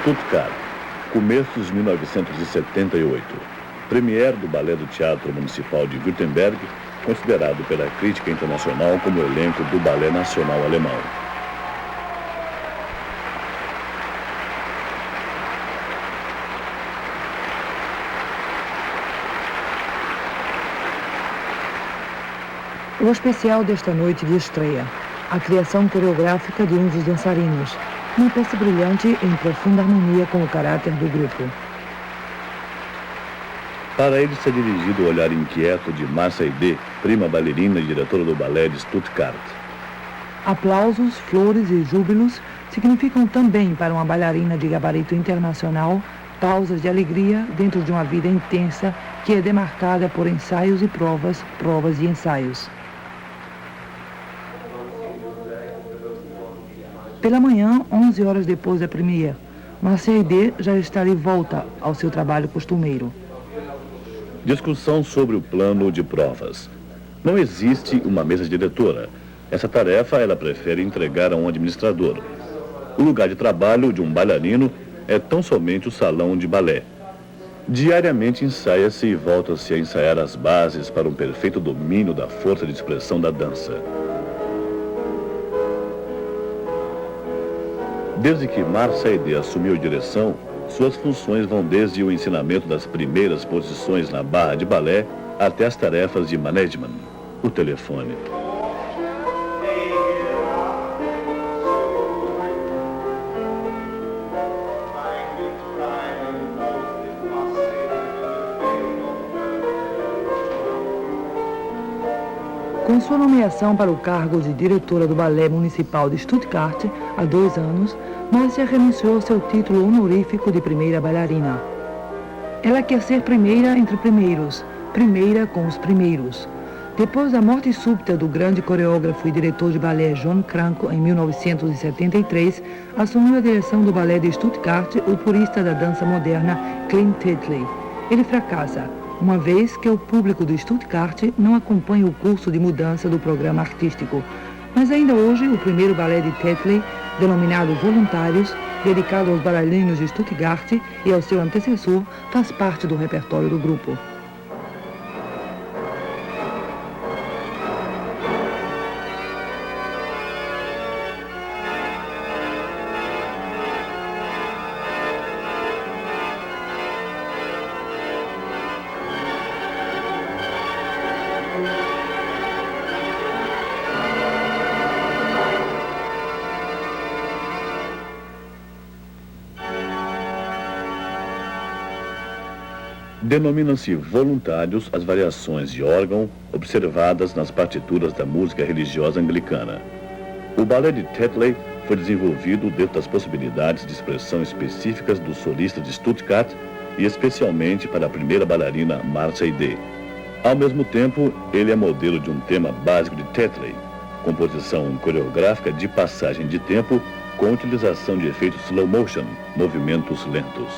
Stuttgart, começos de 1978. Premiere do Balé do Teatro Municipal de Württemberg, considerado pela crítica internacional como o elenco do Balé Nacional Alemão. O especial desta noite de estreia, a criação coreográfica de um dos dançarinos, uma peça brilhante em profunda harmonia com o caráter do grupo. Para ele está dirigido o olhar inquieto de Marcia Aidé, prima bailarina e diretora do balé de Stuttgart. Aplausos, flores e júbilos significam também para uma bailarina de gabarito internacional pausas de alegria dentro de uma vida intensa que é demarcada por ensaios e provas, provas e ensaios. Pela manhã, 11 horas depois da premiere, Marcia Aidé já está de volta ao seu trabalho costumeiro. Discussão sobre o plano de provas. Não existe uma mesa diretora. Essa tarefa ela prefere entregar a um administrador. O lugar de trabalho de um bailarino é tão somente o salão de balé. Diariamente ensaia-se e volta-se a ensaiar as bases para um perfeito domínio da força de expressão da dança. Desde que Marcia Aidé assumiu a direção, suas funções vão desde o ensinamento das primeiras posições na barra de balé até as tarefas de management, o telefone. Com sua nomeação para o cargo de diretora do Balé Municipal de Stuttgart há 2 anos, Marcia renunciou ao seu título honorífico de primeira bailarina. Ela quer ser primeira entre primeiros, primeira com os primeiros. Depois da morte súbita do grande coreógrafo e diretor de balé John Cranko em 1973, assumiu a direção do balé de Stuttgart o purista da dança moderna Clint Tetley. Ele fracassa, uma vez que o público do Stuttgart não acompanha o curso de mudança do programa artístico. Mas ainda hoje, o primeiro balé de Tetley, denominado Voluntários, dedicado aos bailarinos de Stuttgart e ao seu antecessor, faz parte do repertório do grupo. Denominam-se voluntários as variações de órgão observadas nas partituras da música religiosa anglicana. O balé de Tetley foi desenvolvido dentro das possibilidades de expressão específicas do solista de Stuttgart e especialmente para a primeira bailarina Marcia Aidé. Ao mesmo tempo, ele é modelo de um tema básico de Tetley, composição coreográfica de passagem de tempo com utilização de efeitos slow motion, movimentos lentos.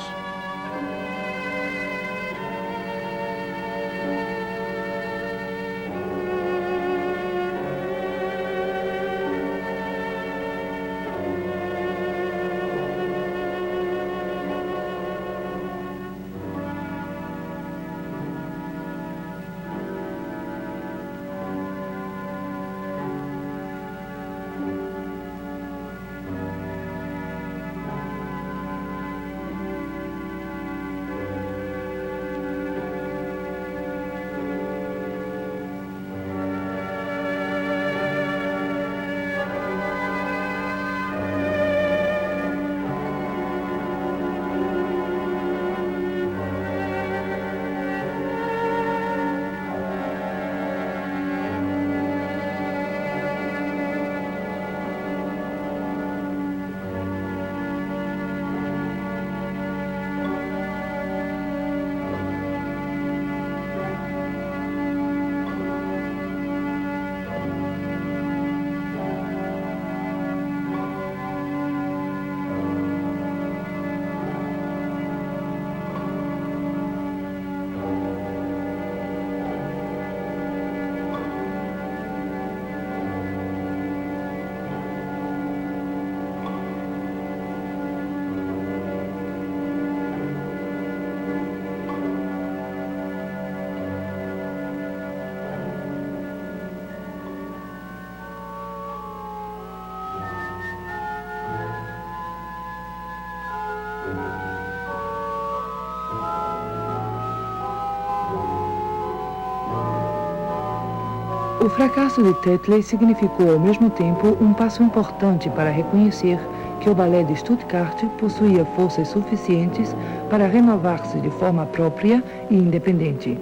O fracasso de Tetley significou ao mesmo tempo um passo importante para reconhecer que o balé de Stuttgart possuía forças suficientes para renovar-se de forma própria e independente.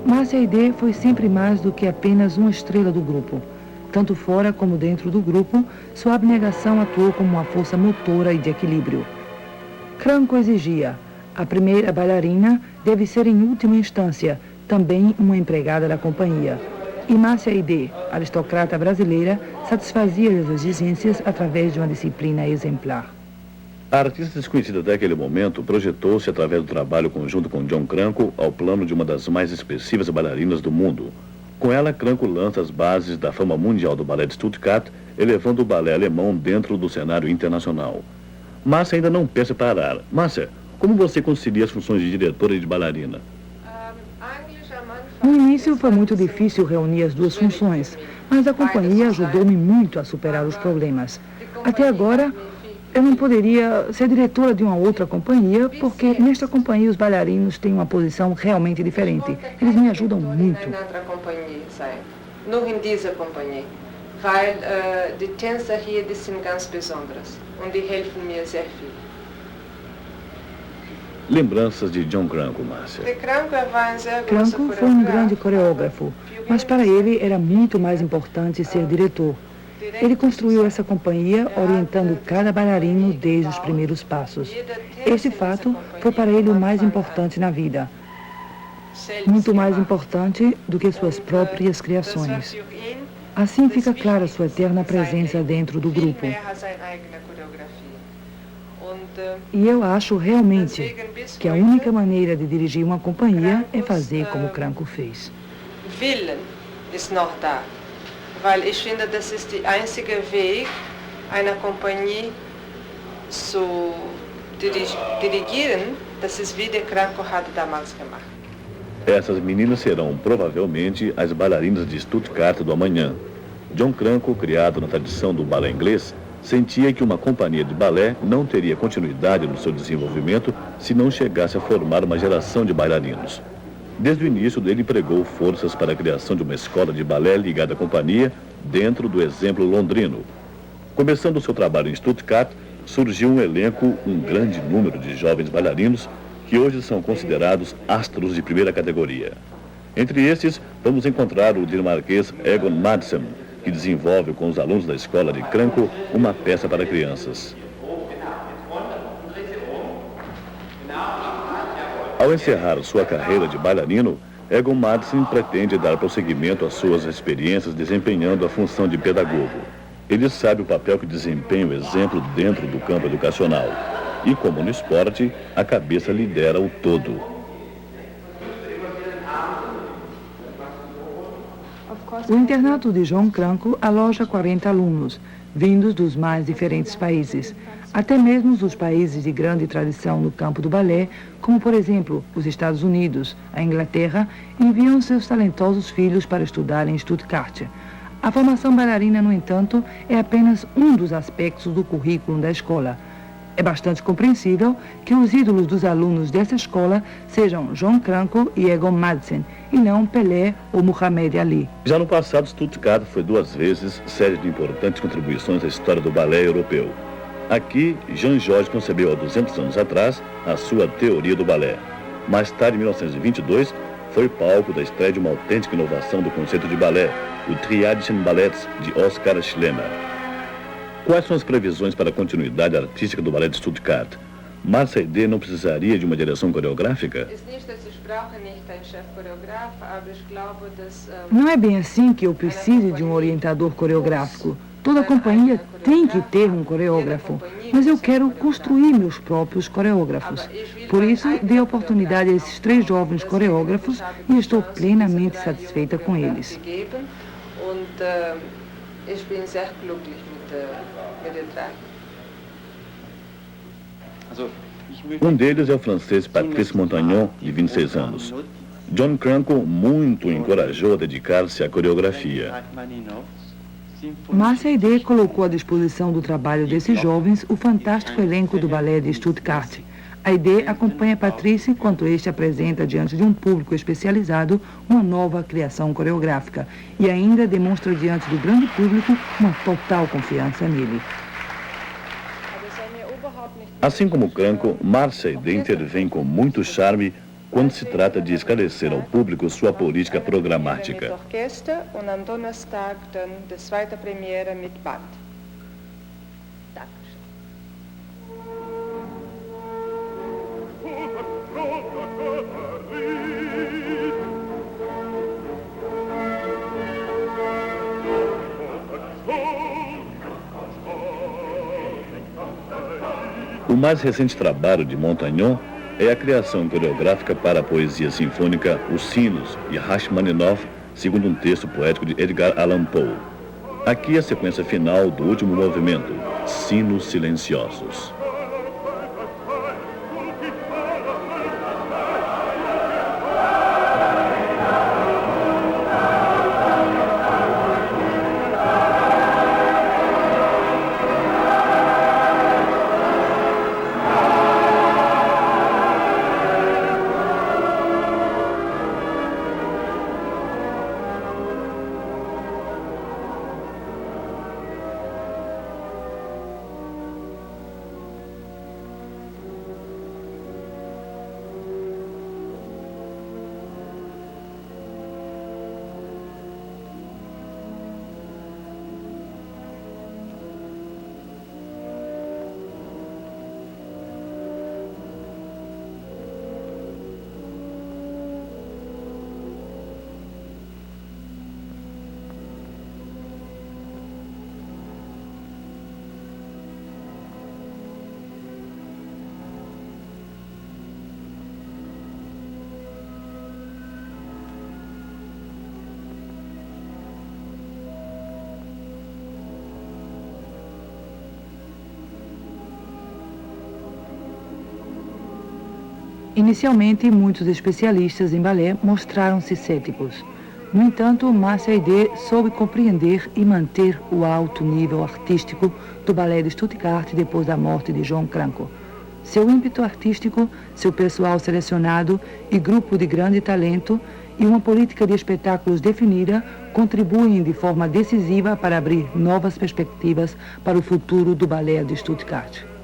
Márcia Aidé foi sempre mais do que apenas uma estrela do grupo. Tanto fora como dentro do grupo, sua abnegação atuou como uma força motora e de equilíbrio. Cranco exigia: a primeira bailarina deve ser, em última instância, também uma empregada da companhia. E Márcia Aidé, aristocrata brasileira, satisfazia as exigências através de uma disciplina exemplar. A artista desconhecida até aquele momento projetou-se através do trabalho conjunto com John Cranko ao plano de uma das mais expressivas bailarinas do mundo. Com ela, Cranko lança as bases da fama mundial do balé de Stuttgart, elevando o balé alemão dentro do cenário internacional. Márcia ainda não pensa em parar. Márcia, como você concilia as funções de diretora e de bailarina? No início foi muito difícil reunir as duas funções, mas a companhia ajudou-me muito a superar os problemas. Até agora, eu não poderia ser diretora de uma outra companhia, porque nesta companhia os bailarinos têm uma posição realmente diferente. Eles me ajudam muito. Noch in dieser Kompanie, weil die Tänzer hier, die sind ganz besonders und die helfen mir sehr viel. Lembranças de John Cranko, Márcia. Cranko foi um grande coreógrafo, mas para ele era muito mais importante ser diretor. Ele construiu essa companhia orientando cada bailarino desde os primeiros passos. Este fato foi para ele o mais importante na vida. Muito mais importante do que suas próprias criações. Assim fica clara sua eterna presença dentro do grupo. E eu acho realmente que a única maneira de dirigir uma companhia é fazer como Cranko fez. Willen ist noch da, weil ich finde, das ist der einzige Weg, eine Kompanie zu dirigieren, das ist wie der Cranko hat damals gemacht. Essas meninas serão, provavelmente, as bailarinas de Stuttgart do amanhã. John Cranko, criado na tradição do balé inglês, sentia que uma companhia de balé não teria continuidade no seu desenvolvimento se não chegasse a formar uma geração de bailarinos. Desde o início, ele empregou forças para a criação de uma escola de balé ligada à companhia, dentro do exemplo londrino. Começando seu trabalho em Stuttgart, surgiu um elenco, um grande número de jovens bailarinos, que hoje são considerados astros de primeira categoria. Entre esses, vamos encontrar o dinamarquês Egon Madsen, que desenvolve com os alunos da escola de Cranko uma peça para crianças. Ao encerrar sua carreira de bailarino, Egon Madsen pretende dar prosseguimento às suas experiências desempenhando a função de pedagogo. Ele sabe o papel que desempenha o exemplo dentro do campo educacional. E como no esporte, a cabeça lidera o todo. O internato de John Cranko aloja 40 alunos, vindos dos mais diferentes países, até mesmo dos países de grande tradição no campo do balé, como por exemplo os Estados Unidos, a Inglaterra, enviam seus talentosos filhos para estudar em Stuttgart. A formação bailarina, no entanto, é apenas um dos aspectos do currículo da escola. É bastante compreensível que os ídolos dos alunos dessa escola sejam John Cranko e Egon Madsen, e não Pelé ou Muhammad Ali. Já no passado, Stuttgart foi 2 vezes sede de importantes contribuições à história do balé europeu. Aqui, Jean Georges concebeu há 200 anos atrás a sua teoria do balé. Mais tarde, em 1922, foi palco da estreia de uma autêntica inovação do conceito de balé, o Triadischen Ballett, de Oskar Schlemmer. Quais são as previsões para a continuidade artística do balé de Stuttgart? Márcia Aidé não precisaria de uma direção coreográfica? Não é bem assim que eu precise de um orientador coreográfico. Toda companhia tem que ter um coreógrafo, mas eu quero construir meus próprios coreógrafos. Por isso, dei oportunidade a esses 3 jovens coreógrafos e estou plenamente satisfeita com eles. Um deles é o francês Patrice Montagnon, de 26 anos. John Cranko muito o encorajou a dedicar-se à coreografia. Márcia Aidé colocou à disposição do trabalho desses jovens o fantástico elenco do balé de Stuttgart. Aidé acompanha Patrice enquanto este apresenta diante de um público especializado uma nova criação coreográfica e ainda demonstra diante do grande público uma total confiança nele. Assim como Cranco, Márcia Aidé intervém com muito charme quando se trata de esclarecer ao público sua política programática. O mais recente trabalho de Montagnon é a criação coreográfica para a poesia sinfônica Os Sinos, de Rachmaninoff, segundo um texto poético de Edgar Allan Poe. Aqui a sequência final do último movimento, Sinos Silenciosos. Inicialmente, muitos especialistas em balé mostraram-se céticos. No entanto, Márcia Aidé soube compreender e manter o alto nível artístico do balé de Stuttgart depois da morte de João Cranco. Seu ímpeto artístico, seu pessoal selecionado e grupo de grande talento e uma política de espetáculos definida contribuem de forma decisiva para abrir novas perspectivas para o futuro do balé de Stuttgart.